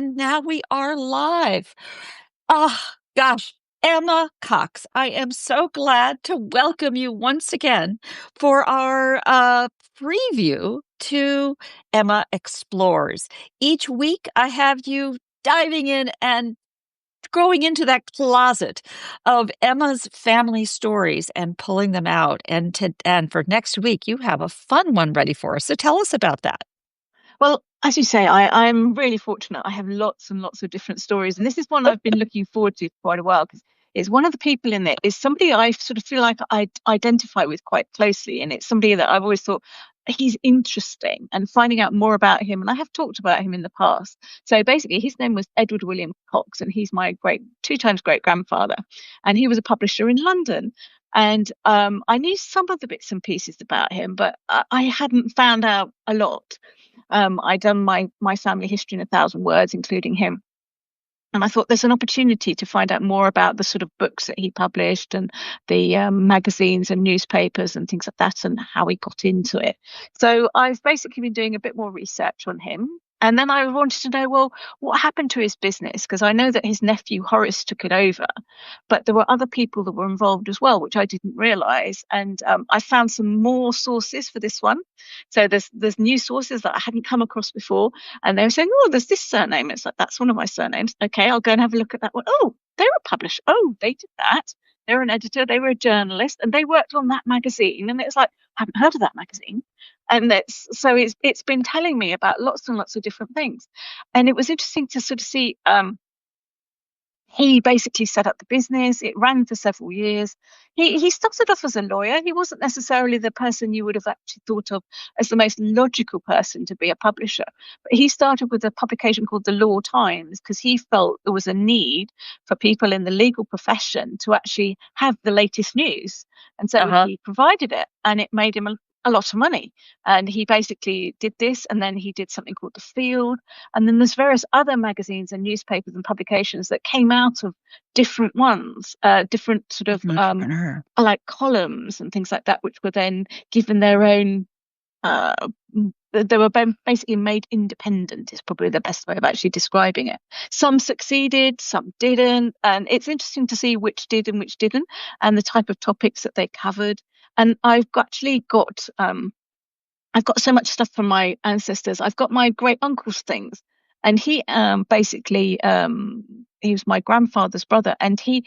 and now we are live. Oh, gosh. Emma Cox, I am so glad to welcome you once again for our preview to Emma Explores. Each week, I have you diving in and going into that closet of Emma's family stories and pulling them out. And for next week, you have a fun one ready for us. So tell us about that. Well, as you say, I'm really fortunate. I have lots and lots of different stories, and this is one I've been looking forward to for quite a while because it's one of the people in it is somebody I sort of feel like I identify with quite closely, and it's somebody that I've always thought he's interesting and finding out more about him. And I have talked about him in the past. So basically, his name was Edward William Cox, and he's my two times great grandfather, and he was a publisher in London. And I knew some of the bits and pieces about him, but I hadn't found out a lot. I'd done my family history in 1,000 words, including him. And I thought there's an opportunity to find out more about the sort of books that he published and the magazines and newspapers and things like that and how he got into it. So I've basically been doing a bit more research on him. And then I wanted to know, well, what happened to his business? Because I know that his nephew Horace took it over, but there were other people that were involved as well, which I didn't realise. And I found some more sources for this one. So there's new sources that I hadn't come across before. And they were saying, oh, there's this surname. It's like, that's one of my surnames. Okay, I'll go and have a look at that one. Oh, they were published. Oh, they did that. They were an editor. They were a journalist. And they worked on that magazine. And it's like, I haven't heard of that magazine. And it's been telling me about lots and lots of different things. And it was interesting to sort of see he basically set up the business. It ran for several years. He started off as a lawyer. He wasn't necessarily the person you would have actually thought of as the most logical person to be a publisher. But he started with a publication called The Law Times because he felt there was a need for people in the legal profession to actually have the latest news. And so he provided it, and it made him a lot of money. And he basically did this, and then he did something called The Field, and then there's various other magazines and newspapers and publications that came out of different ones, different sort of like columns and things like that, which were then given their own they were basically made independent is probably the best way of actually describing it. Some succeeded, some didn't, and it's interesting to see which did and which didn't, and the type of topics that they covered. And I've actually got I've got so much stuff from my ancestors. I've got my great uncle's things, and he basically he was my grandfather's brother, and he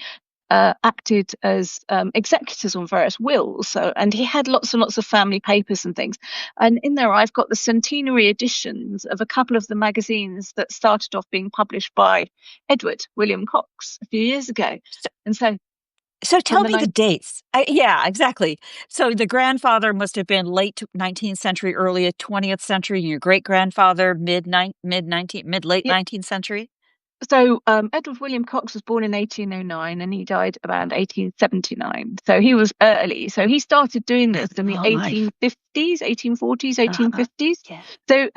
acted as executors on various wills. So, and he had lots and lots of family papers and things. And in there, I've got the centenary editions of a couple of the magazines that started off being published by Edward William Cox a few years ago. And so tell me the dates. Yeah, exactly. So the grandfather must have been late 19th century, early 20th century. Your great grandfather, late 19th century. So Edward William Cox was born in 1809 and he died around 1879. So he was early. So he started doing this in the 1850s, 1840s, 1850s. Yeah. So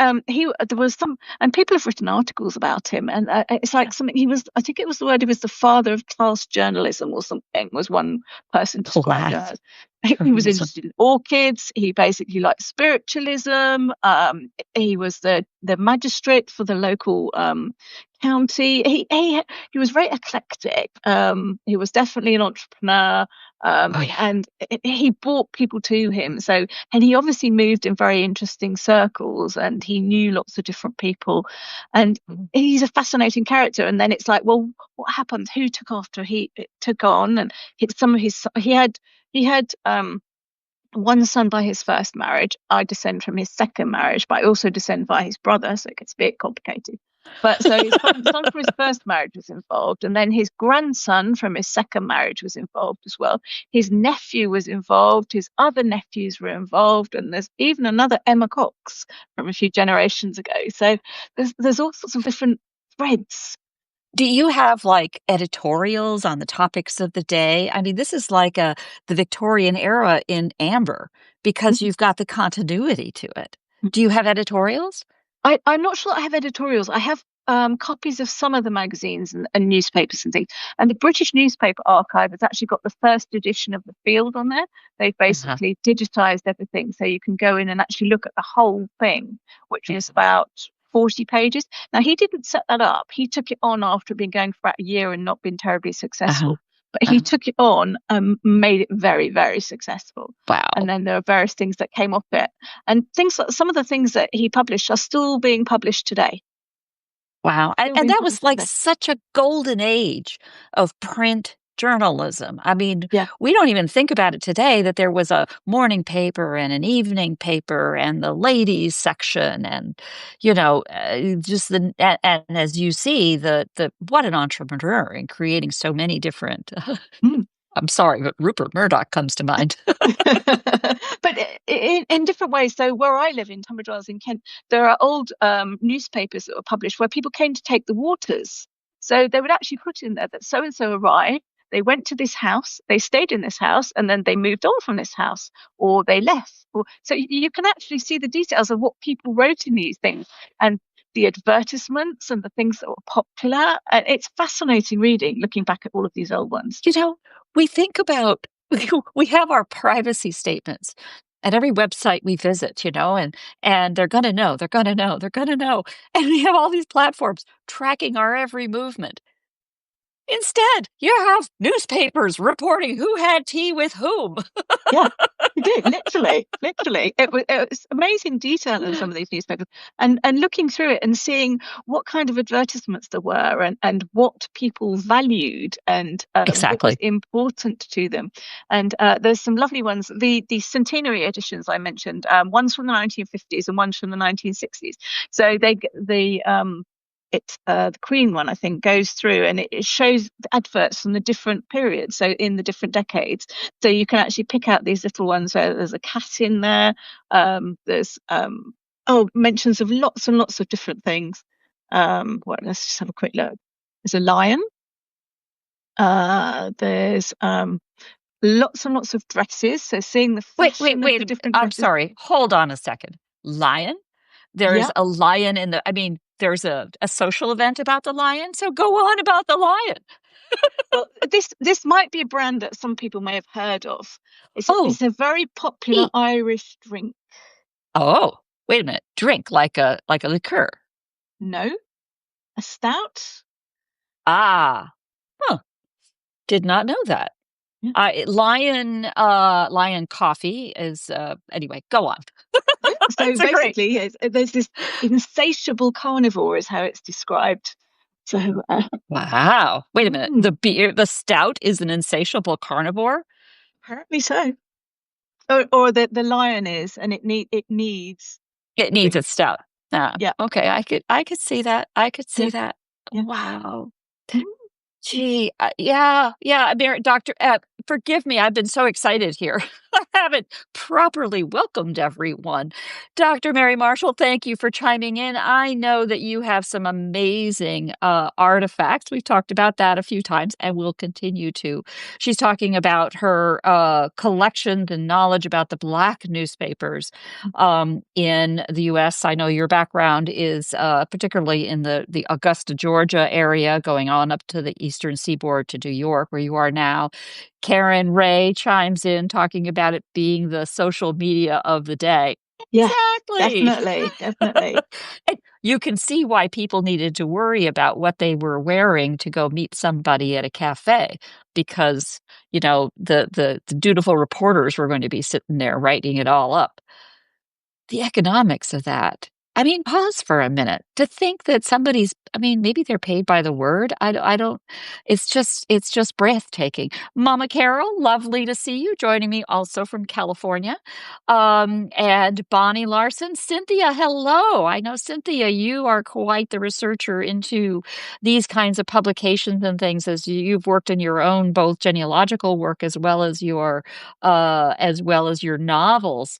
there was some, and people have written articles about him, and it's like something he was. I think it was the word. He was the father of class journalism or something. Was one person described as. He was interested in orchids. He basically liked spiritualism. He was the magistrate for the local county. He was very eclectic. He was definitely an entrepreneur. And he brought people to him. So, and he obviously moved in very interesting circles, and he knew lots of different people. And he's a fascinating character. And then it's like, well, what happened? Who took after he took on? And he had one son by his first marriage. I descend from his second marriage, but I also descend by his brother, so it gets a bit complicated. But so his son from his first marriage was involved, and then his grandson from his second marriage was involved as well. His nephew was involved, his other nephews were involved, and there's even another Emma Cox from a few generations ago. So there's all sorts of different threads. Do you have like editorials on the topics of the day? I mean, this is like the Victorian era in amber because you've got the continuity to it. Do you have editorials? I'm not sure I have editorials. I have copies of some of the magazines and newspapers and things. And the British Newspaper Archive has actually got the first edition of The Field on there. They've basically digitized everything. So you can go in and actually look at the whole thing, which is about 40 pages. Now, he didn't set that up. He took it on after being going for about a year and not been terribly Uh-huh. successful. But he Uh, took it on and made it very, very successful. And wow. then there are various things that came off it. And things like some of the things that he published are still being published today. Wow. Still And being that was published like today. such a golden age of print journalism. I mean, Yeah. we don't even think about it today that there was a morning paper and an evening paper and the ladies section and, just and as you see, the what an entrepreneur in creating so many different, Mm. I'm sorry, but Rupert Murdoch comes to mind. But in different ways. So where I live in Tunbridge Wells in Kent, there are old newspapers that were published where people came to take the waters. So they would actually put in there that so and so arrived. They went to this house, they stayed in this house, and then they moved on from this house, or they left. So you can actually see the details of what people wrote in these things and the advertisements and the things that were popular. And it's fascinating reading, looking back at all of these old ones. You know, we think about we have our privacy statements at every website we visit, and they're gonna know, they're gonna know, they're gonna know. And we have all these platforms tracking our every movement. Instead, you have newspapers reporting who had tea with whom. Yeah, you did, literally. It was amazing detail in some of these newspapers, and looking through it and seeing what kind of advertisements there were and what people valued and what was Exactly. important to them. And there's some lovely ones. The centenary editions I mentioned, one's from the 1950s and one's from the 1960s. So it's the Queen one, I think, goes through and it shows the adverts from the different periods, so in the different decades. So you can actually pick out these little ones where there's a cat in there. There's mentions of lots and lots of different things. Let's just have a quick look. There's a lion. There's lots and lots of dresses. So seeing the Wait, wait, fashion of wait. the different I'm dresses. sorry. Hold on a second. Lion? There's Yeah. a lion I mean, there's a social event about the lion, so go on about the lion. Well, this might be a brand that some people may have heard of. Oh, It's a very popular tea. Irish drink. Oh, wait a minute. Drink like a liqueur. No, a stout. Ah, huh. Did not know that. Yeah. Lion coffee is anyway, go on. Yeah. So It's a great. basically, there's this insatiable carnivore, is how it's described. So Wow. Wait a minute. mm, The stout is an insatiable carnivore? apparently so. Or the lion is, and it needs It a needs drink. its stout. Ah, Yeah. okay. I could see that. I could see Yeah. that. Yeah. Wow. Mm. Gee, yeah, yeah, Doctor, forgive me, I've been so excited here. I haven't properly welcomed everyone. Dr. Mary Marshall, thank you for chiming in. I know that you have some amazing artifacts. We've talked about that a few times and we'll continue to. She's talking about her collections and knowledge about the Black newspapers in the U.S. I know your background is particularly in the Augusta, Georgia area, going on up to the eastern seaboard to New York, where you are now. Karen Ray chimes in talking about it being the social media of the day. Yeah. Exactly. Definitely. And you can see why people needed to worry about what they were wearing to go meet somebody at a cafe because, the dutiful reporters were going to be sitting there writing it all up. The economics of that. I mean, pause for a minute to think that maybe they're paid by the word. I don't, it's just breathtaking. Mama Carol, lovely to see you joining me also from California. And Bonnie Larson, Cynthia, hello. I know, Cynthia, you are quite the researcher into these kinds of publications and things as you've worked in your own, both genealogical work as well as your novels.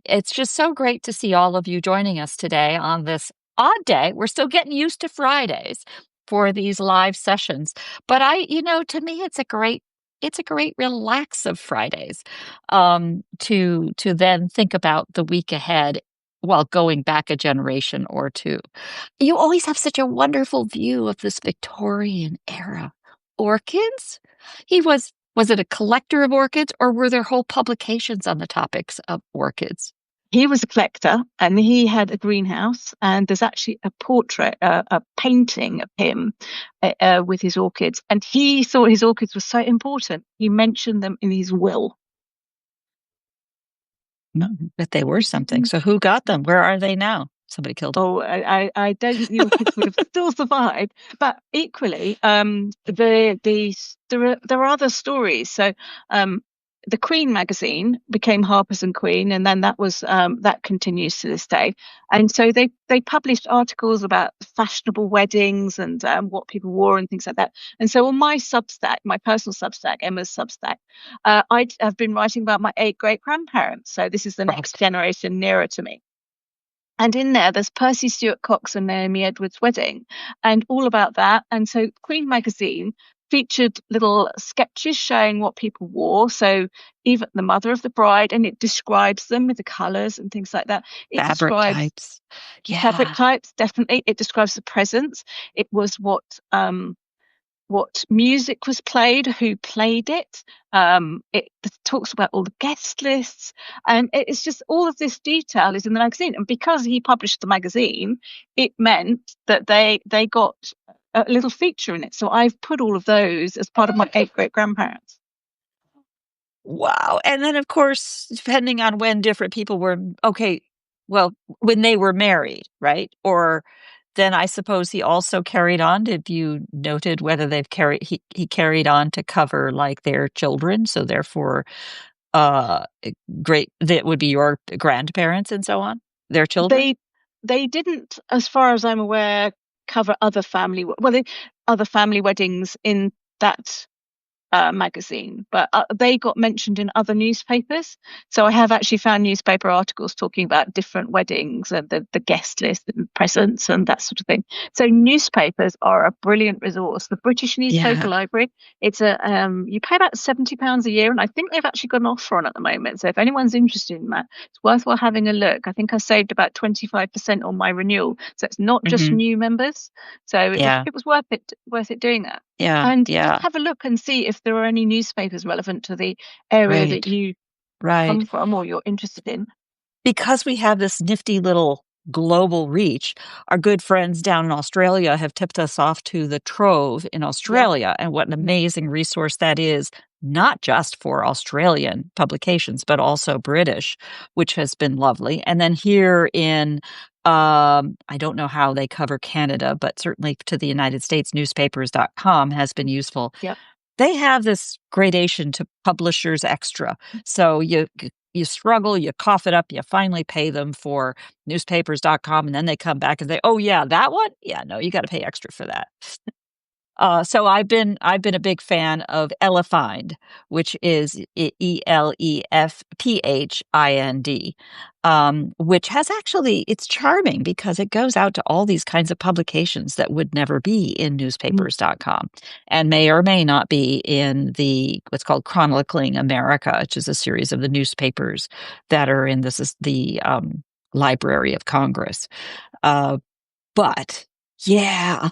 It's just so great to see all of you joining us today on this odd day. We're still getting used to Fridays for these live sessions, but to me, it's a great relax of Fridays, to then think about the week ahead while going back a generation or two. You always have such a wonderful view of this Victorian era. Orchids? Was it a collector of orchids or were there whole publications on the topics of orchids? he was a collector, and he had a greenhouse, and there's actually a portrait, a painting of him with his orchids, and he thought his orchids were so important he mentioned them in his will. No, but they were something. So who got them? Where are they now? Somebody killed them. Oh, I don't think the orchids would have still survived. But equally, there are other stories. So, the Queen magazine became Harper's and Queen, and then that continues to this day. And so they published articles about fashionable weddings and what people wore and things like that. And so on my Substack, my personal Substack, Emma's Substack, I have been writing about my 8 great grandparents. So this is the next generation nearer to me. And in there's Percy Stuart Cox and Naomi Edwards' wedding, and all about that. And so Queen magazine featured little sketches showing what people wore. So even the mother of the bride, and it describes them with the colours and things like that. It Fabric describes types. Yeah. fabric types, definitely. It describes the presents. It was what music was played, who played it. It talks about all the guest lists, and it's just all of this detail is in the magazine. And because he published the magazine, it meant that they got a little feature in it. So I've put all of those as part of my 8 great grandparents. Wow. And then, of course, depending on when different people were, okay, well, when they were married, right? Or then I suppose he also carried on. Have you noted whether he carried on to cover like their children? So therefore, uh, that would be your grandparents and so on, their children? They didn't, as far as I'm aware, cover other other family weddings in that magazine, but they got mentioned in other newspapers. So I have actually found newspaper articles talking about different weddings and the guest list and presents and that sort of thing. So newspapers are a brilliant resource. The British Newspaper Library, it's you pay about £70 a year, and I think they've actually got an offer on at the moment. So if anyone's interested in that, it's worthwhile having a look. I think I saved about 25% on my renewal. So it's not just new members. So it was worth it doing that. Yeah. And just have a look and see if there are any newspapers relevant to the area that you come from or you're interested in. Because we have this nifty little global reach, our good friends down in Australia have tipped us off to the Trove in Australia, and what an amazing resource that is, not just for Australian publications, but also British, which has been lovely. And then here in I don't know how they cover Canada, but certainly to the United States, newspapers.com has been useful. Yep. They have this gradation to Publishers Extra. So you struggle, you cough it up, you finally pay them for newspapers.com, and then they come back and say, oh yeah, that one? Yeah, no, you got to pay extra for that. So I've been a big fan of Elefind, which is ELEFPHIND, which has actually, it's charming because it goes out to all these kinds of publications that would never be in newspapers.com and may or may not be in what's called Chronicling America, which is a series of the newspapers that are in the Library of Congress. But yeah.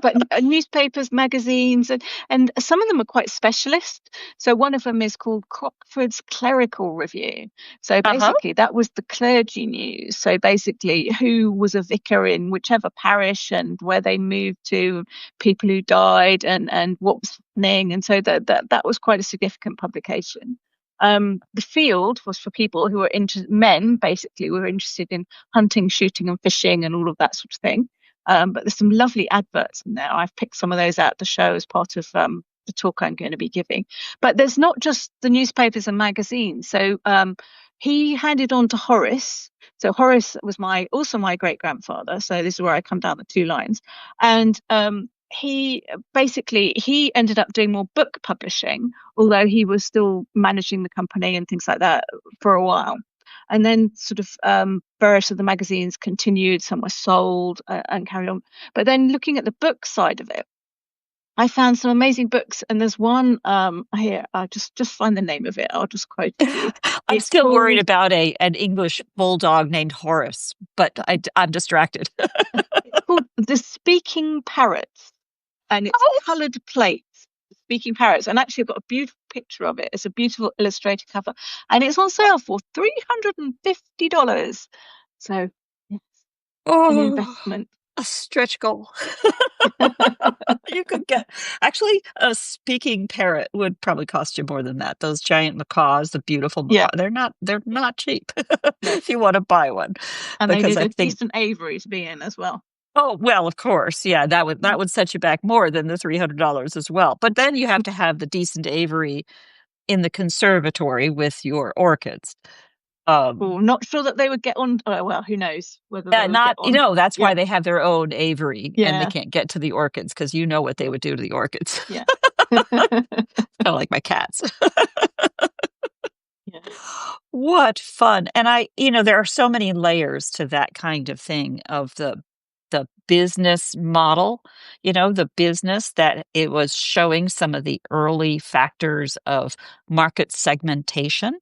But newspapers, magazines, and some of them are quite specialist. So one of them is called Crockford's Clerical Review. So basically that was the clergy news. So basically who was a vicar in whichever parish and where they moved to, people who died and what was happening. And so that was quite a significant publication. The Field was for people who were men basically were interested in hunting, shooting and fishing and all of that sort of thing. But there's some lovely adverts in there. I've picked some of those out to show as part of the talk I'm going to be giving. But there's not just the newspapers and magazines. So he handed on to Horace. So Horace was also my great grandfather. So this is where I come down the 2 lines. And he ended up doing more book publishing, although he was still managing the company and things like that for a while. And then sort of various of the magazines continued, some were sold and carried on. But then looking at the book side of it, I found some amazing books. And there's one here, I'll just find the name of it. I'll just quote it to you. I'm still worried about an English bulldog named Horace, but I'm distracted. It's called The Speaking Parrots, and it's coloured plates. Speaking Parrots, and actually I've got a beautiful picture of it. It's a beautiful illustrated cover, and it's on sale for $350. So yes, an Oh, investment. a stretch goal. You could get actually a speaking parrot would probably cost you more than that. Those giant macaws, the beautiful macaw, Yeah, they're not cheap no, if you want to buy one. and they Because need I a think decent aviary to be in as well. oh well, of course, yeah, that would set you back more than the $300 as well. But then you have to have the decent aviary in the conservatory with your orchids. Um Well, not sure that they would get on. Oh, well, who knows whether they would get not on. that's Yeah, why they have their own aviary and they yeah, can't get to the orchids because you know what they would do to the orchids. yeah. Kind of like my cats. Yeah. What fun. And there are so many layers to that kind of thing of the business model, the business that it was showing some of the early factors of market segmentation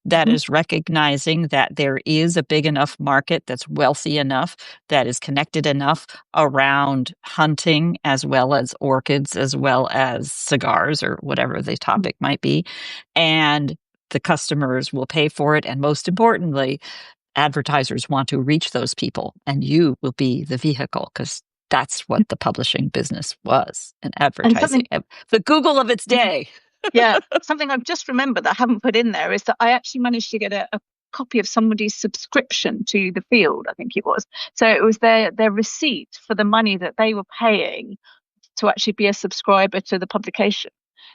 that Mhm. is recognizing that there is a big enough market that's wealthy enough, that is connected enough around hunting as well as orchids, as well as cigars or whatever the topic might be. And the customers will pay for it. And most importantly, advertisers want to reach those people, and you will be the vehicle because that's what the publishing business was and And advertising. something, The Google of its mhm. day. Yeah, something I've just remembered that I haven't put in there is that I actually managed to get a copy of somebody's subscription to the Field, I think it was. So it was their receipt for the money that they were paying to actually be a subscriber to the publication.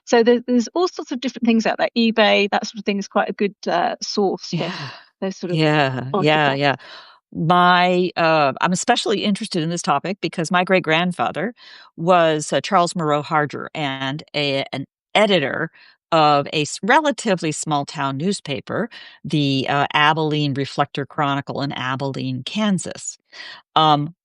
So there's all sorts of different things out there. eBay, that sort of thing is quite a good source for Yeah. those sort of Yeah. Yeah. artifacts. Yeah. I'm especially interested in this topic because my great grandfather was Charles Moreau Harger and an editor of a relatively small town newspaper, the Abilene Reflector Chronicle in Abilene, Kansas.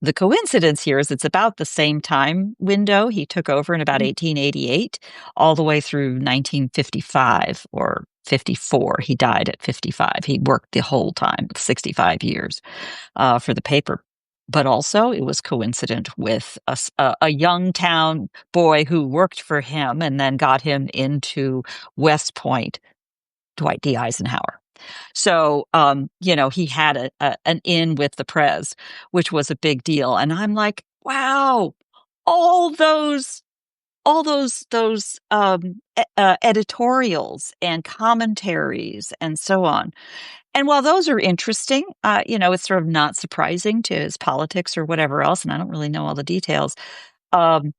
The coincidence here is it's about the same time window. He took over in about Mhm. 1888, all the way through 1955 or 54. He died at 55. He worked the whole time, 65 years, for the paper. But also, it was coincident with a young town boy who worked for him and then got him into West Point, Dwight D. Eisenhower. So, he had an in with the Prez, which was a big deal. And I'm like, wow, all those editorials and commentaries and so on. And while those are interesting, it's sort of not surprising to his politics or whatever else. And I don't really know all the details. Um,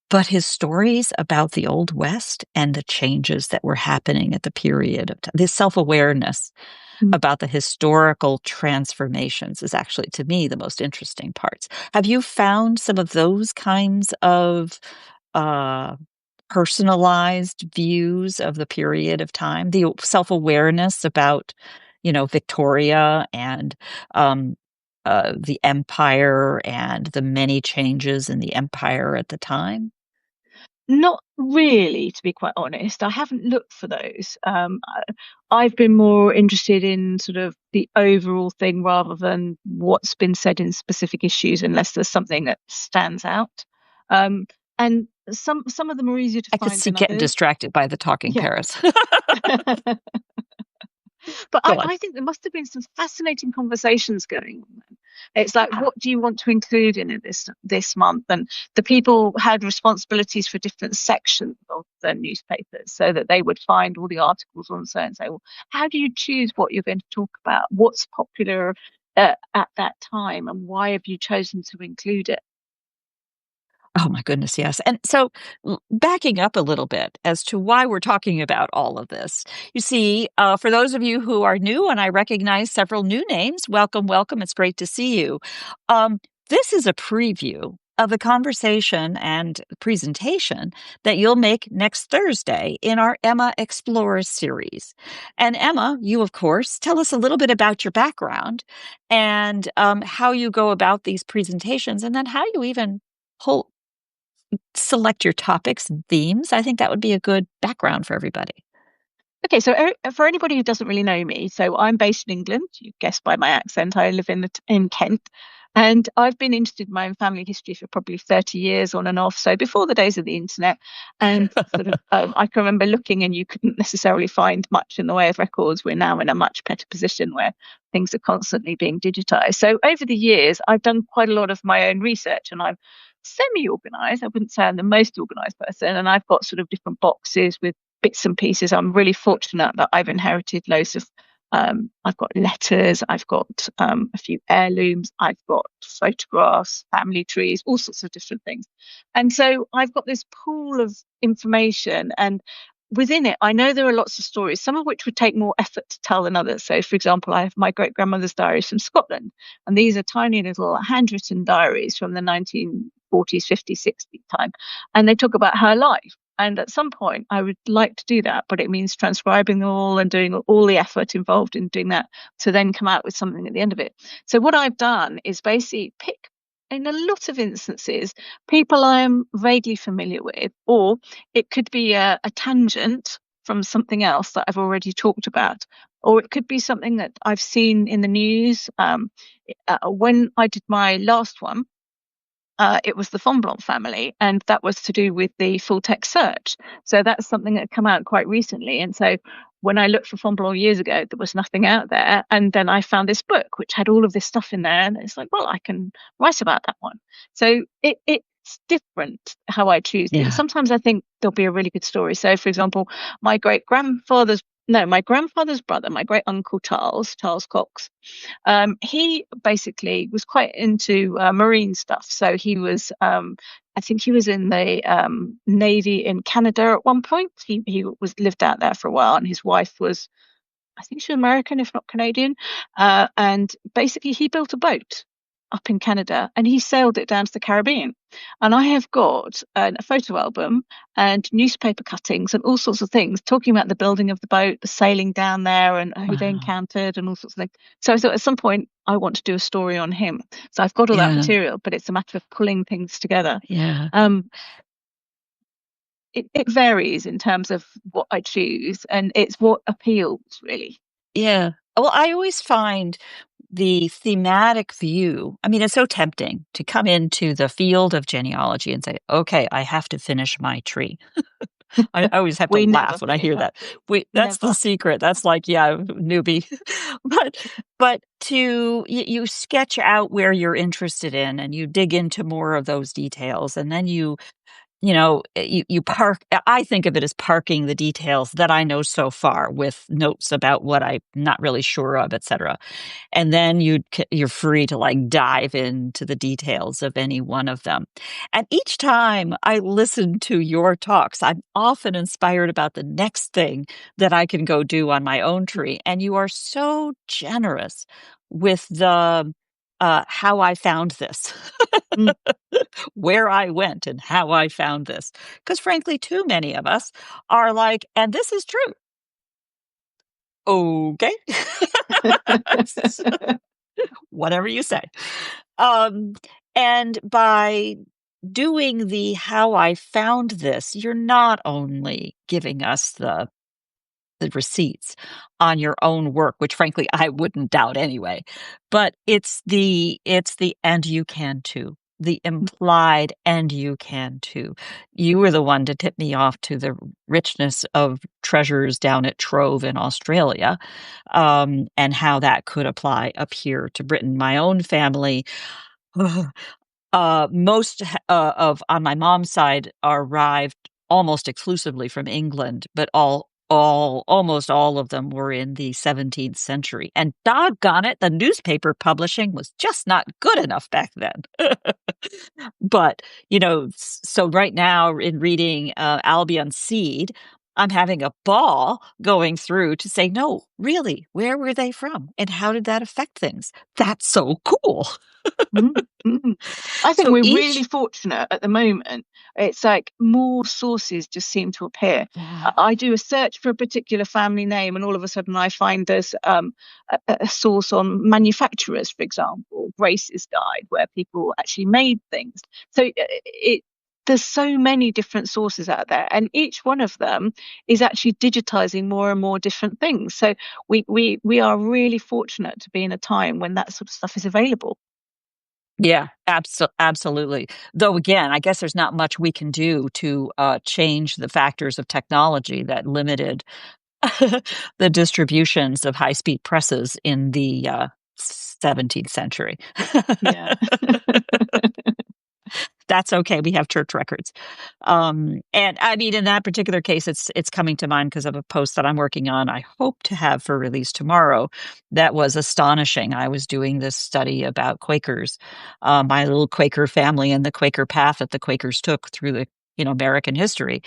but his stories about the Old West and the changes that were happening at the period of time, this self-awareness Mm. about the historical transformations is actually, to me, the most interesting parts. Have you found some of those kinds of uh, personalized views of the period of time, the self-awareness about, Victoria and um, the empire and the many changes in the empire at the time? Not really, to be quite honest. I haven't looked for those. I've been more interested in sort of the overall thing rather than what's been said in specific issues, unless there's something that stands out. Um, and some of them are easier to I could find see than getting others. distracted by the talking Yeah. Paris. But Go I, on. I think there must have been some fascinating conversations going on then. It's like, Yeah. what do you want to include in it this month? And the people had responsibilities for different sections of the newspapers so that they would find all the articles on so and say, well, how do you choose what you're going to talk about? What's popular at that time, and why have you chosen to include it? Oh my goodness, yes. And so, backing up a little bit as to why we're talking about all of this. You see, for those of you who are new, and I recognize several new names, welcome, welcome. It's great to see you. This is a preview of the conversation and presentation that you'll make next Thursday in our Emma Explores series. And Emma, you, of course, tell us a little bit about your background and how you go about these presentations, and then how you even pull select your topics and themes. I think that would be a good background for everybody. Okay, so for anybody who doesn't really know me, so I'm based in England. You guessed by my accent, I live in Kent. And I've been interested in my own family history for probably 30 years on and off. So before the days of the internet, and sort of, I can remember looking and you couldn't necessarily find much in the way of records. We're now in a much better position where things are constantly being digitized. So over the years, I've done quite a lot of my own research, and I'm semi-organized. I wouldn't say I'm the most organized person. And I've got sort of different boxes with bits and pieces. I'm really fortunate that I've inherited loads of I've got letters, I've got a few heirlooms, I've got photographs, family trees, all sorts of different things. And so I've got this pool of information, and within it, I know there are lots of stories, some of which would take more effort to tell than others. So, for example, I have my great grandmother's diaries from Scotland, and these are tiny little handwritten diaries from the 1940s, 50s, 60s time, and they talk about her life. And at some point, I would like to do that, but it means transcribing them all and doing all the effort involved in doing that to then come out with something at the end of it. So what I've done is basically pick, in a lot of instances, people I am vaguely familiar with, or it could be a tangent from something else that I've already talked about, or it could be something that I've seen in the news. When I did my last one, it was the Fonblanc family, and that was to do with the full text search. So that's something that had come out quite recently. And so when I looked for Fonblanc years ago, there was nothing out there. And then I found this book, which had all of this stuff in there. And it's like, well, I can write about that one. So it's different how I choose things. Yeah. Sometimes I think there'll be a really good story. So, for example, my grandfather's brother, my great uncle Charles Cox, he basically was quite into marine stuff. So he was, I think he was in the Navy in Canada at one point. He was lived out there for a while, and his wife was, I think she was American, if not Canadian. And basically, he built a boat up in Canada, and he sailed it down to the Caribbean. And I have got a photo album and newspaper cuttings and all sorts of things talking about the building of the boat, the sailing down there, and who they Wow. encountered, and all sorts of things. So I thought at some point I want to do a story on him. So I've got all that Yeah. material, but it's a matter of pulling things together. Yeah. It varies in terms of what I choose, and it's what appeals, really. Yeah. Well, I always find the thematic view, I mean, it's so tempting to come into the field of genealogy and say, okay, I have to finish my tree. I always have to We never laugh when I finish hear our that. tree. That's the Never. secret. That's like, yeah, newbie. but you sketch out where you're interested in and you dig into more of those details, and then you park. I think of it as parking the details that I know so far with notes about what I'm not really sure of, etc. And then you're free to like dive into the details of any one of them. And each time I listen to your talks, I'm often inspired about the next thing that I can go do on my own tree. And you are so generous with the how I found this, Mm. where I went and how I found this. Because frankly, too many of us are like, and this is true. Okay. Whatever you say. Um, and by doing the how I found this, you're not only giving us the receipts on your own work, which frankly I wouldn't doubt anyway, but it's the and you can too. The implied and you can too. You were the one to tip me off to the richness of treasures down at Trove in Australia, and how that could apply up here to Britain. My own family, most of on my mom's side arrived almost exclusively from England, but almost all of them were in the 17th century. And doggone it, the newspaper publishing was just not good enough back then. But, so right now in reading Albion Seed, I'm having a ball going through to say, no, really, where were they from? And how did that affect things? That's so cool. Mm, mm. I think So we're really each fortunate at the moment. It's like more sources just seem to appear. Yeah. I do a search for a particular family name, and all of a sudden I find there's a source on manufacturers, for example, Grace's Guide, where people actually made things. So there's so many different sources out there, and each one of them is actually digitizing more and more different things. So we are really fortunate to be in a time when that sort of stuff is available. Yeah, absolutely. Though again, I guess there's not much we can do to change the factors of technology that limited the distributions of high-speed presses in the 17th century. Yeah. That's okay. We have church records. And I mean, in that particular case, it's coming to mind because of a post that I'm working on. I hope to have for release tomorrow. That was astonishing. I was doing this study about Quakers, my little Quaker family and the Quaker path that the Quakers took through the American history.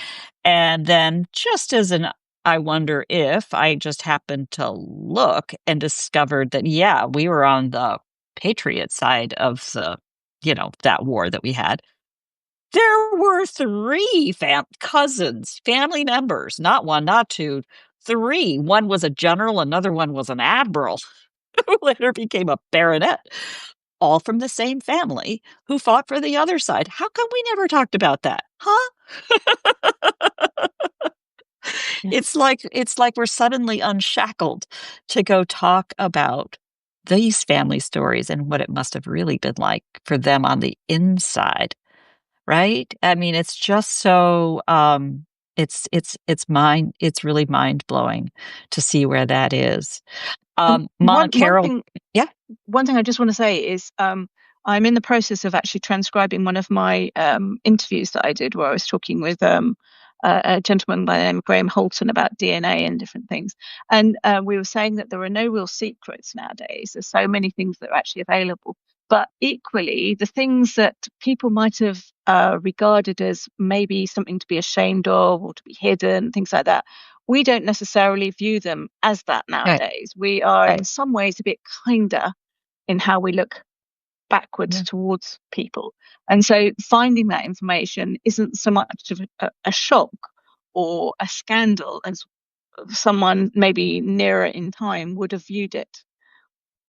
And then just as an I wonder if I just happened to look and discovered that, yeah, we were on the Patriot side of the, that war that we had. There were three cousins, family members, not one, not two, three. One was a general, another one was an admiral, who later became a baronet, all from the same family who fought for the other side. How come we never talked about that? Huh? Yeah. It's like we're suddenly unshackled to go talk about these family stories and what it must have really been like for them on the inside. Right? I mean, it's just so, it's really mind-blowing to see where that is. And Mama one Carol. thing Yeah. one thing I just want to say is I'm in the process of actually transcribing one of my interviews that I did where I was talking with a gentleman by the name of Graham Holton about DNA and different things. And we were saying that there are no real secrets nowadays. There's so many things that are actually available. But equally, the things that people might have regarded as maybe something to be ashamed of or to be hidden, things like that, we don't necessarily view them as that Right. nowadays. We are in Right. some ways a bit kinder in how we look backwards Yeah. towards people. And so finding that information isn't so much of a shock or a scandal as someone maybe nearer in time would have viewed it.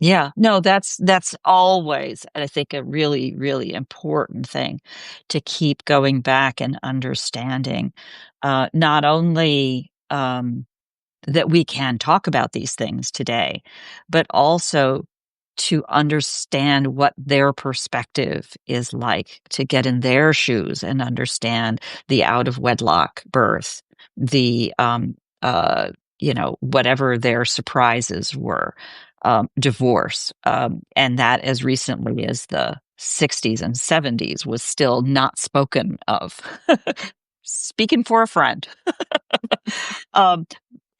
Yeah. No, that's always, I think, a really, really important thing to keep going back and understanding, not only, that we can talk about these things today, but also to understand what their perspective is like, to get in their shoes and understand the out of wedlock birth, the, whatever their surprises were, divorce, and that as recently as the 60s and 70s was still not spoken of. Speaking for a friend. Um,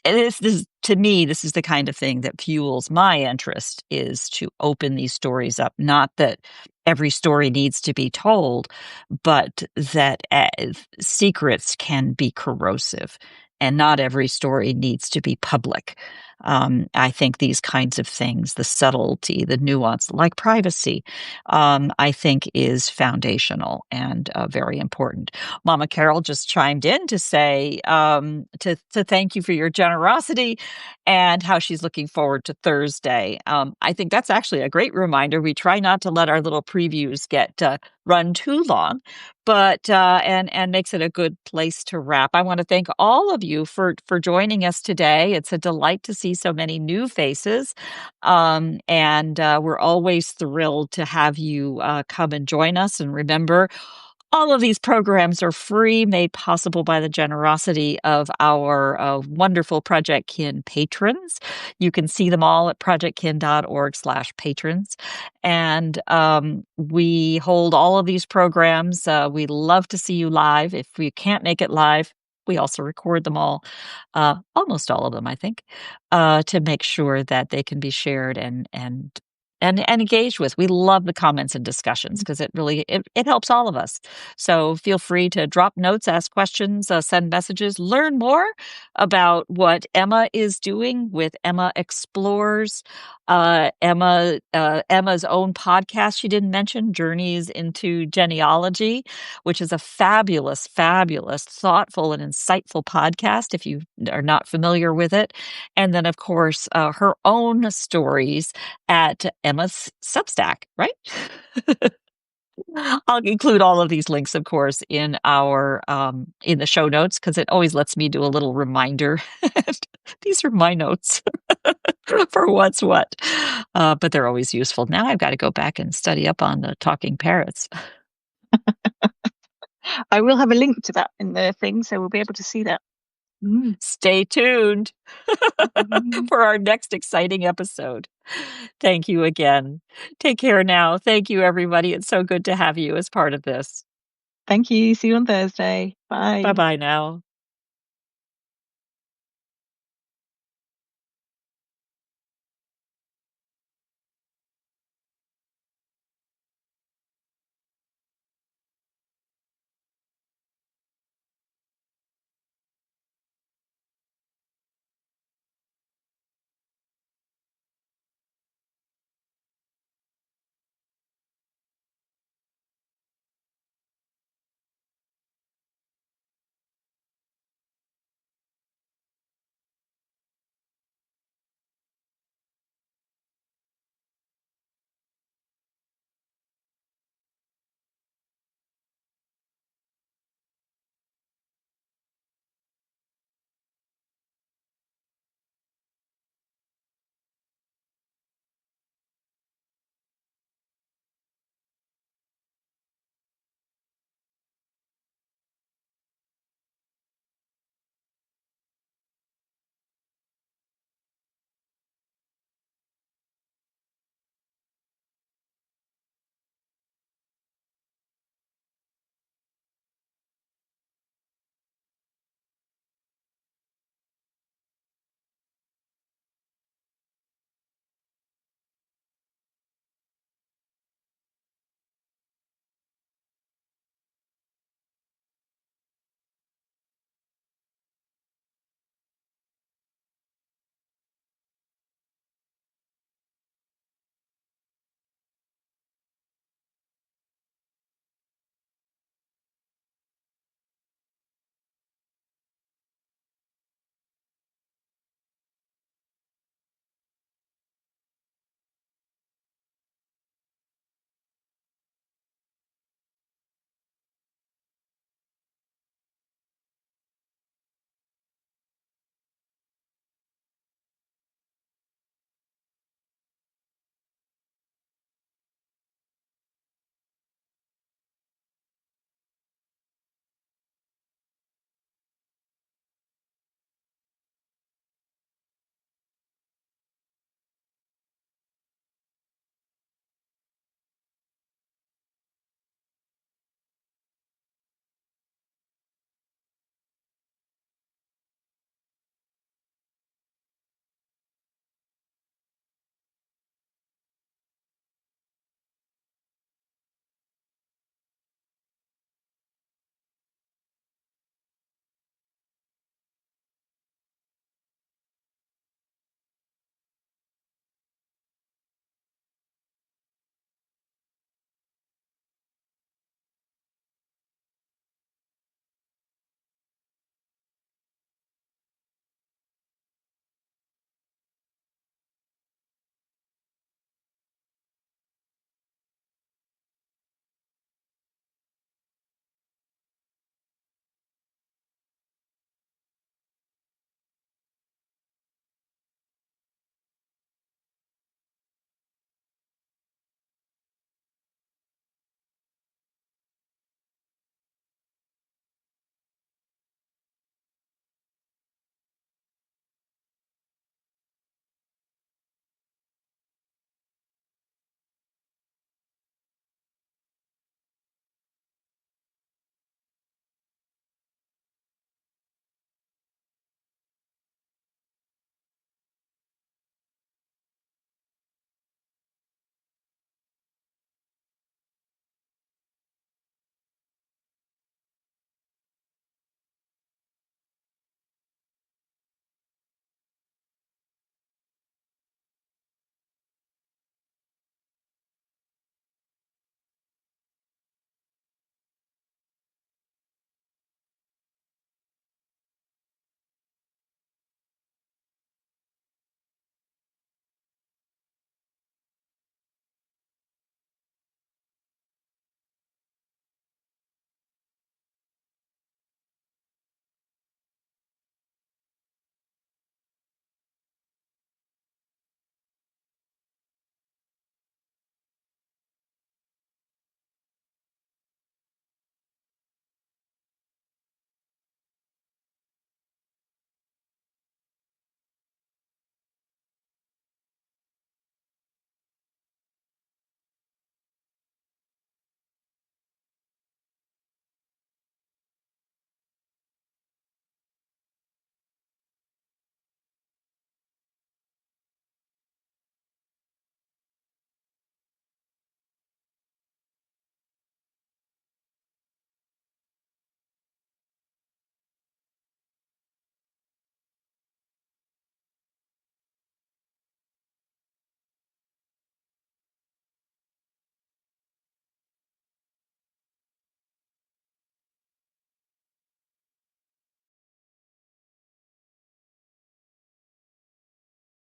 and this to me, this is the kind of thing that fuels my interest is to open these stories up. Not that every story needs to be told, but that secrets can be corrosive and not every story needs to be public. I think these kinds of things, the subtlety, the nuance, like privacy, I think is foundational and very important. Mama Carol just chimed in to say to thank you for your generosity and how she's looking forward to Thursday. I think that's actually a great reminder. We try not to let our little previews get run too long, but and makes it a good place to wrap. I want to thank all of you for joining us today. It's a delight to see so many new faces, and we're always thrilled to have you come and join us. And remember, all of these programs are free, made possible by the generosity of our wonderful Projectkin patrons. You can see them all at projectkin.org/patrons. And we hold all of these programs. We love to see you live. If we can't make it live, we also record them all, almost all of them, I think, to make sure that they can be shared and engaged with. We love the comments and discussions because it helps all of us. So feel free to drop notes, ask questions, send messages, learn more about what Emma is doing with Emma Explores. Emma's own podcast she didn't mention, Journeys into Genealogy, which is a fabulous, fabulous, thoughtful and insightful podcast if you are not familiar with it. And then, of course, her own stories at Emma's Substack, right? I'll include all of these links, of course, in our in the show notes because it always lets me do a little reminder. These are my notes for what's what, but they're always useful. Now I've got to go back and study up on the talking parrots. I will have a link to that in the thing, so we'll be able to see that. Mm. Stay tuned for our next exciting episode. Thank you again. Take care now. Thank you, everybody. It's so good to have you as part of this. Thank you. See you on Thursday. Bye Bye. bye now.